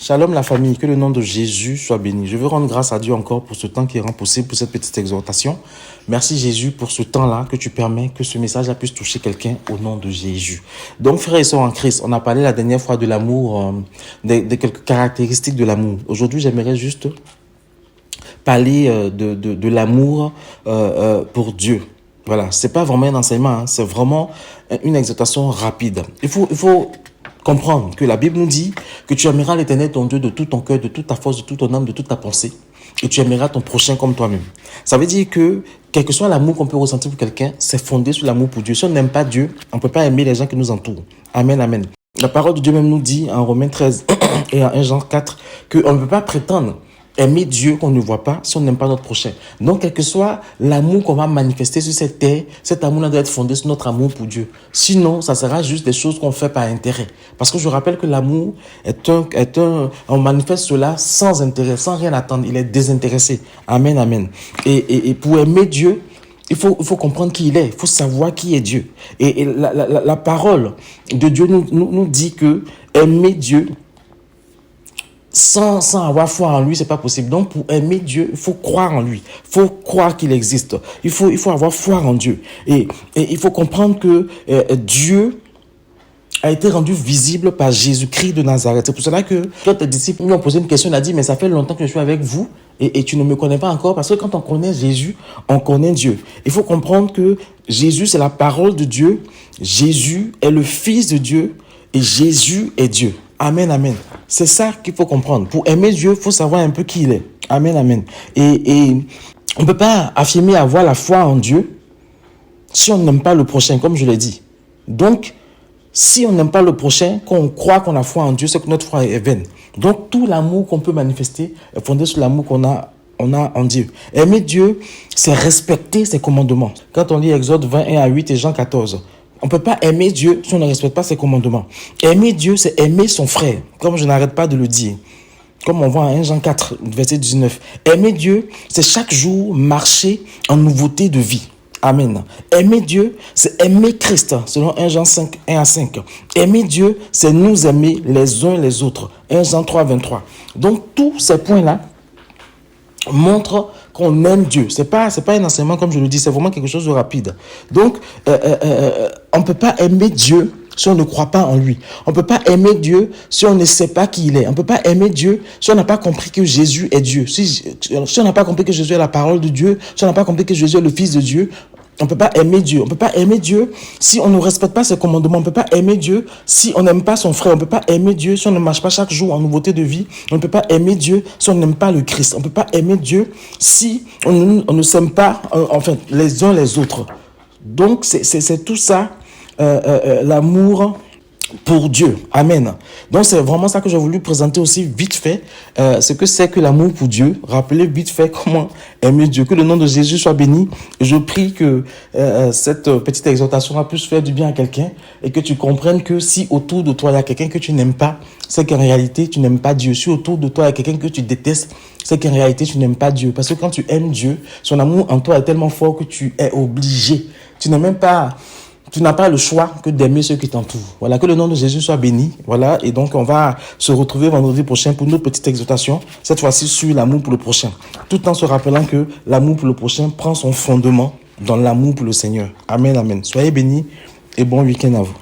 Shalom la famille, que le nom de Jésus soit béni. Je veux rendre grâce à Dieu encore pour ce temps qui rend possible, pour cette petite exhortation. Merci Jésus pour ce temps-là que tu permets que ce message-là puisse toucher quelqu'un au nom de Jésus. Donc frères et sœurs en Christ, on a parlé la dernière fois de l'amour, de quelques caractéristiques de l'amour. Aujourd'hui, j'aimerais juste parler de l'amour pour Dieu. Voilà, c'est pas vraiment un enseignement, hein, c'est vraiment une exhortation rapide. Il faut comprendre que la Bible nous dit que tu aimeras l'Éternel ton Dieu de tout ton cœur, de toute ta force, de toute ton âme, de toute ta pensée, et tu aimeras ton prochain comme toi-même. Ça veut dire que quel que soit l'amour qu'on peut ressentir pour quelqu'un, c'est fondé sur l'amour pour Dieu. Si on n'aime pas Dieu, on ne peut pas aimer les gens qui nous entourent. Amen, amen. La parole de Dieu même nous dit en Romains 13 et en 1 Jean 4 qu'on ne peut pas prétendre aimer Dieu qu'on ne voit pas si on n'aime pas notre prochain. Donc, quel que soit l'amour qu'on va manifester sur cette terre, cet amour-là doit être fondé sur notre amour pour Dieu. Sinon, ça sera juste des choses qu'on fait par intérêt. Parce que je rappelle que l'amour on manifeste cela sans intérêt, sans rien attendre. Il est désintéressé. Amen, amen. Et pour aimer Dieu, il faut comprendre qui il est. Il faut savoir qui est Dieu. Et la parole de Dieu nous dit que aimer Dieu, sans avoir foi en lui, c'est pas possible. Donc, pour aimer Dieu, il faut croire en lui. Il faut croire qu'il existe. Il faut avoir foi en Dieu. Et il faut comprendre que Dieu a été rendu visible par Jésus-Christ de Nazareth. C'est pour cela que quand tes disciples lui ont posé une question, il a dit, mais ça fait longtemps que je suis avec vous et tu ne me connais pas encore. Parce que quand on connaît Jésus, on connaît Dieu. Il faut comprendre que Jésus, c'est la parole de Dieu. Jésus est le Fils de Dieu et Jésus est Dieu. Amen, amen. C'est ça qu'il faut comprendre. Pour aimer Dieu, il faut savoir un peu qui il est. Amen, amen. Et on ne peut pas affirmer avoir la foi en Dieu si on n'aime pas le prochain, comme je l'ai dit. Donc, si on n'aime pas le prochain, qu'on croit qu'on a foi en Dieu, c'est que notre foi est vaine. Donc, tout l'amour qu'on peut manifester est fondé sur l'amour qu'on a en Dieu. Aimer Dieu, c'est respecter ses commandements. Quand on lit Exode 21 à 8 et Jean 14, on ne peut pas aimer Dieu si on ne respecte pas ses commandements. Aimer Dieu, c'est aimer son frère, comme je n'arrête pas de le dire. Comme on voit en 1 Jean 4, verset 19. Aimer Dieu, c'est chaque jour marcher en nouveauté de vie. Amen. Aimer Dieu, c'est aimer Christ, selon 1 Jean 5, 1 à 5. Aimer Dieu, c'est nous aimer les uns les autres. 1 Jean 3, 23. Donc, tous ces points-là montrent qu'on aime Dieu. C'est pas un enseignement comme je le dis, c'est vraiment quelque chose de rapide. Donc, on ne peut pas aimer Dieu si on ne croit pas en lui. On ne peut pas aimer Dieu si on ne sait pas qui il est. On ne peut pas aimer Dieu si on n'a pas compris que Jésus est Dieu. Si on n'a pas compris que Jésus est la parole de Dieu, si on n'a pas compris que Jésus est le Fils de Dieu, on ne peut pas aimer Dieu. On ne peut pas aimer Dieu si on ne respecte pas ses commandements. On ne peut pas aimer Dieu si on n'aime pas son frère. On ne peut pas aimer Dieu si on ne marche pas chaque jour en nouveauté de vie. On ne peut pas aimer Dieu si on n'aime pas le Christ. On ne peut pas aimer Dieu si on ne s'aime pas les uns les autres. Donc, c'est tout ça, l'amour pour Dieu. Amen. Donc, c'est vraiment ça que j'ai voulu présenter aussi vite fait. Ce que c'est que l'amour pour Dieu. Rappelez vite fait comment aimer Dieu. Que le nom de Jésus soit béni. Je prie que cette petite exhortation puisse faire du bien à quelqu'un et que tu comprennes que si autour de toi, il y a quelqu'un que tu n'aimes pas, c'est qu'en réalité, tu n'aimes pas Dieu. Si autour de toi, il y a quelqu'un que tu détestes, c'est qu'en réalité, tu n'aimes pas Dieu. Parce que quand tu aimes Dieu, son amour en toi est tellement fort que tu es obligé. Tu n'as pas le choix que d'aimer ceux qui t'entourent. Voilà, que le nom de Jésus soit béni. Voilà, et donc on va se retrouver vendredi prochain pour une autre petite exhortation, cette fois-ci sur l'amour pour le prochain. Tout en se rappelant que l'amour pour le prochain prend son fondement dans l'amour pour le Seigneur. Amen, amen. Soyez bénis et bon week-end à vous.